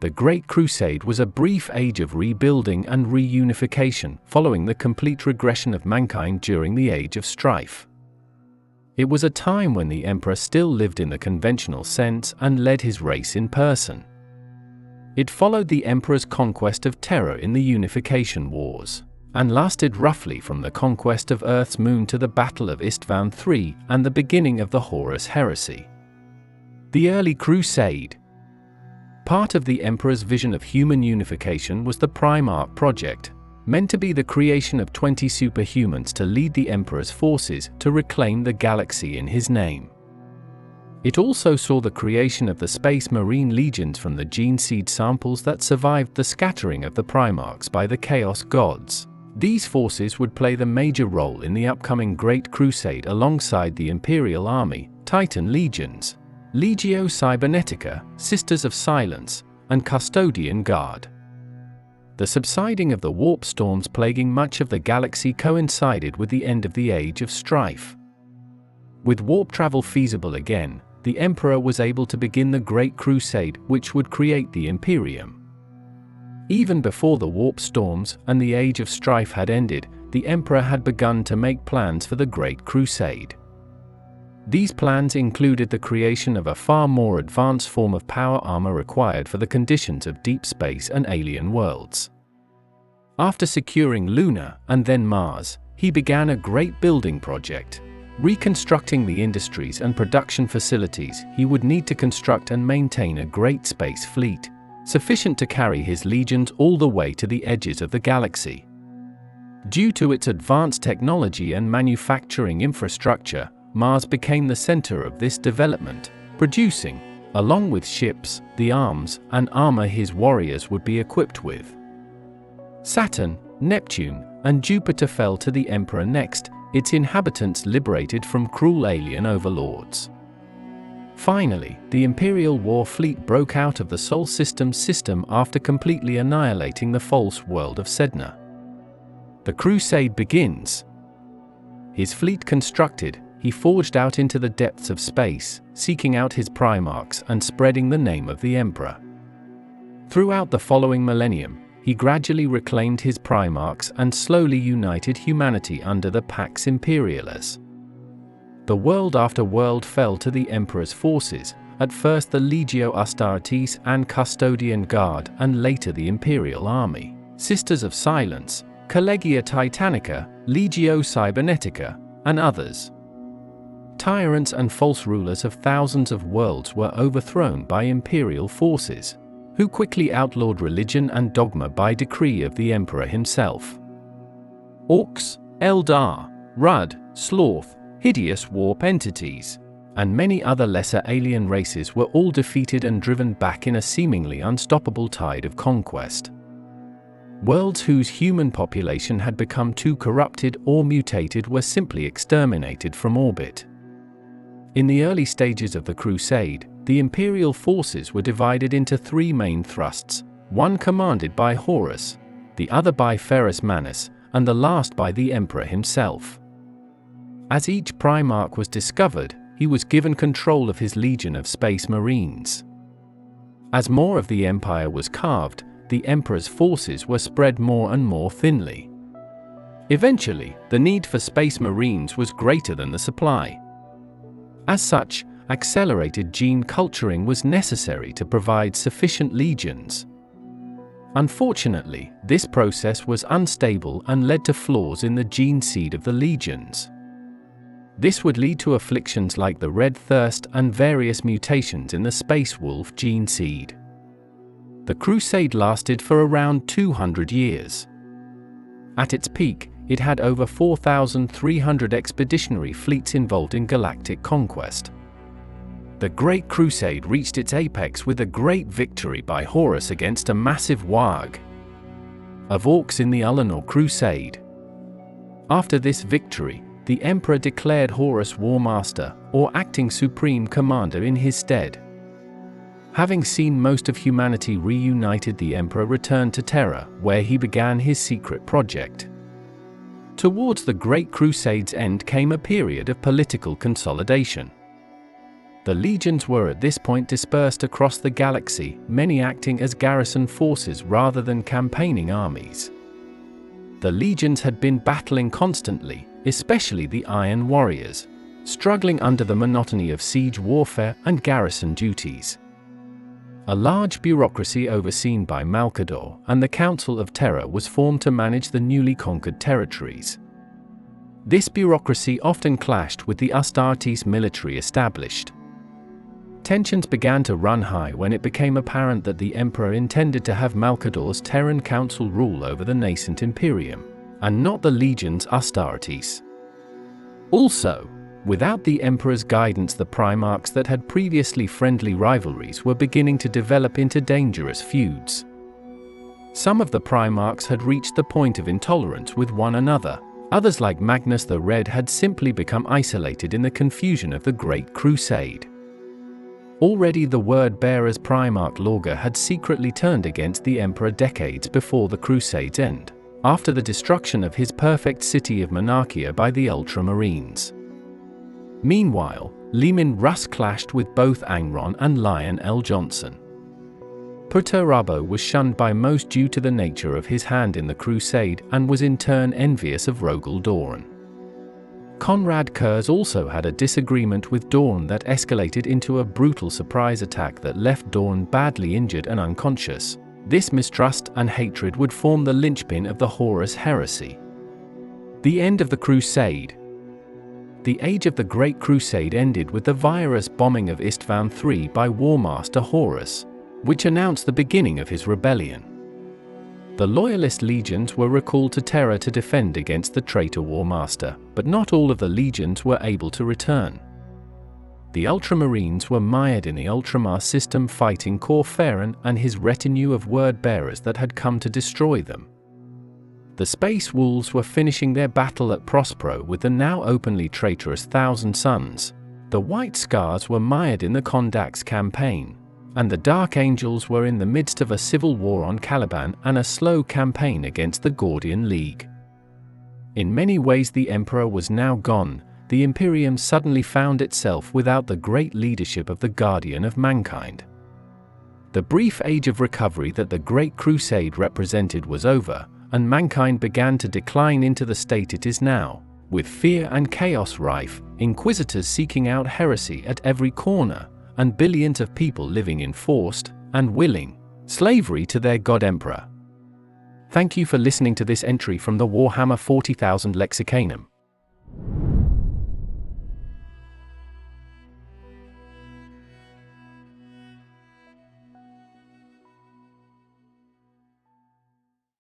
The Great Crusade was a brief age of rebuilding and reunification, following the complete regression of mankind during the Age of Strife. It was a time when the emperor still lived in the conventional sense and led his race in person. It followed the emperor's conquest of Terra in the Unification Wars, and lasted roughly from the conquest of Earth's moon to the Battle of Isstvan III and the beginning of the Horus Heresy. The early Crusade. Part of the emperor's vision of human unification was the Primarch project, meant to be the creation of 20 superhumans to lead the emperor's forces to reclaim the galaxy in his name. It also saw the creation of the Space Marine legions from the gene seed samples that survived the scattering of the Primarchs by the Chaos Gods. These forces would play the major role in the upcoming Great Crusade alongside the Imperial Army, Titan legions, Legio Cybernetica, Sisters of Silence, and Custodian Guard. The subsiding of the warp storms plaguing much of the galaxy coincided with the end of the Age of Strife. With warp travel feasible again, the Emperor was able to begin the Great Crusade, which would create the Imperium. Even before the warp storms and the Age of Strife had ended, the Emperor had begun to make plans for the Great Crusade. These plans included the creation of a far more advanced form of power armor required for the conditions of deep space and alien worlds. After securing Luna and then Mars, he began a great building project. Reconstructing the industries and production facilities, he would need to construct and maintain a great space fleet, sufficient to carry his legions all the way to the edges of the galaxy. Due to its advanced technology and manufacturing infrastructure, Mars became the center of this development, producing, along with ships, the arms and armor his warriors would be equipped with. Saturn, Neptune, and Jupiter fell to the Emperor next, its inhabitants liberated from cruel alien overlords. Finally, the Imperial War Fleet broke out of the Sol System's system after completely annihilating the false world of Sedna. The Crusade begins. His fleet constructed, he forged out into the depths of space, seeking out his Primarchs and spreading the name of the Emperor. Throughout the following millennium, he gradually reclaimed his Primarchs and slowly united humanity under the Pax Imperialis. The world after world fell to the Emperor's forces, at first the Legio Astartes and Custodian Guard and later the Imperial Army, Sisters of Silence, Collegia Titanica, Legio Cybernetica, and others. Tyrants and false rulers of thousands of worlds were overthrown by imperial forces, who quickly outlawed religion and dogma by decree of the Emperor himself. Orcs, Eldar, Rud, Sloth, hideous warp entities, and many other lesser alien races were all defeated and driven back in a seemingly unstoppable tide of conquest. Worlds whose human population had become too corrupted or mutated were simply exterminated from orbit. In the early stages of the Crusade, the imperial forces were divided into three main thrusts, one commanded by Horus, the other by Ferrus Manus, and the last by the Emperor himself. As each Primarch was discovered, he was given control of his legion of Space Marines. As more of the Empire was carved, the Emperor's forces were spread more and more thinly. Eventually, the need for Space Marines was greater than the supply. As such, accelerated gene culturing was necessary to provide sufficient legions. Unfortunately, this process was unstable and led to flaws in the gene seed of the legions. This would lead to afflictions like the Red Thirst and various mutations in the Space Wolf gene seed. The Crusade lasted for around 200 years. At its peak, it had over 4,300 expeditionary fleets involved in galactic conquest. The Great Crusade reached its apex with a great victory by Horus against a massive warg of orcs in the Ullanor Crusade. After this victory, the Emperor declared Horus War Master, or acting Supreme Commander in his stead. Having seen most of humanity reunited, the Emperor returned to Terra, where he began his secret project. Towards the Great Crusade's end came a period of political consolidation. The legions were at this point dispersed across the galaxy, many acting as garrison forces rather than campaigning armies. The legions had been battling constantly, especially the Iron Warriors, struggling under the monotony of siege warfare and garrison duties. A large bureaucracy overseen by Malcador and the Council of Terra was formed to manage the newly conquered territories. This bureaucracy often clashed with the Astartes military established. Tensions began to run high when it became apparent that the Emperor intended to have Malcador's Terran Council rule over the nascent Imperium, and not the legions Astartes. Also, without the Emperor's guidance, the Primarchs that had previously friendly rivalries were beginning to develop into dangerous feuds. Some of the Primarchs had reached the point of intolerance with one another. Others, like Magnus the Red, had simply become isolated in the confusion of the Great Crusade. Already the word-bearer's Primarch Lorga had secretly turned against the Emperor decades before the Crusade's end, after the destruction of his perfect city of Monarchia by the Ultramarines. Meanwhile, Leman Russ clashed with both Angron and Lion L. Johnson. Perturabo was shunned by most due to the nature of his hand in the Crusade and was in turn envious of Rogel Dorn. Conrad Kurz also had a disagreement with Dorn that escalated into a brutal surprise attack that left Dorn badly injured and unconscious. This mistrust and hatred would form the linchpin of the Horus Heresy. The end of the Crusade. The age of the Great Crusade ended with the virus bombing of Isstvan III by Warmaster Horus, which announced the beginning of his rebellion. The Loyalist legions were recalled to Terra to defend against the traitor Warmaster, but not all of the legions were able to return. The Ultramarines were mired in the Ultramar system, fighting Corferan and his retinue of word-bearers that had come to destroy them. The Space Wolves were finishing their battle at Prospero with the now openly traitorous Thousand Sons. The White Scars were mired in the Kondax campaign, and the Dark Angels were in the midst of a civil war on Caliban and a slow campaign against the Gordian League. In many ways the Emperor was now gone. The Imperium suddenly found itself without the great leadership of the Guardian of Mankind. The brief age of recovery that the Great Crusade represented was over, and mankind began to decline into the state it is now, with fear and chaos rife, inquisitors seeking out heresy at every corner, and billions of people living in forced, and willing, slavery to their God Emperor. Thank you for listening to this entry from the Warhammer 40,000 Lexicanum.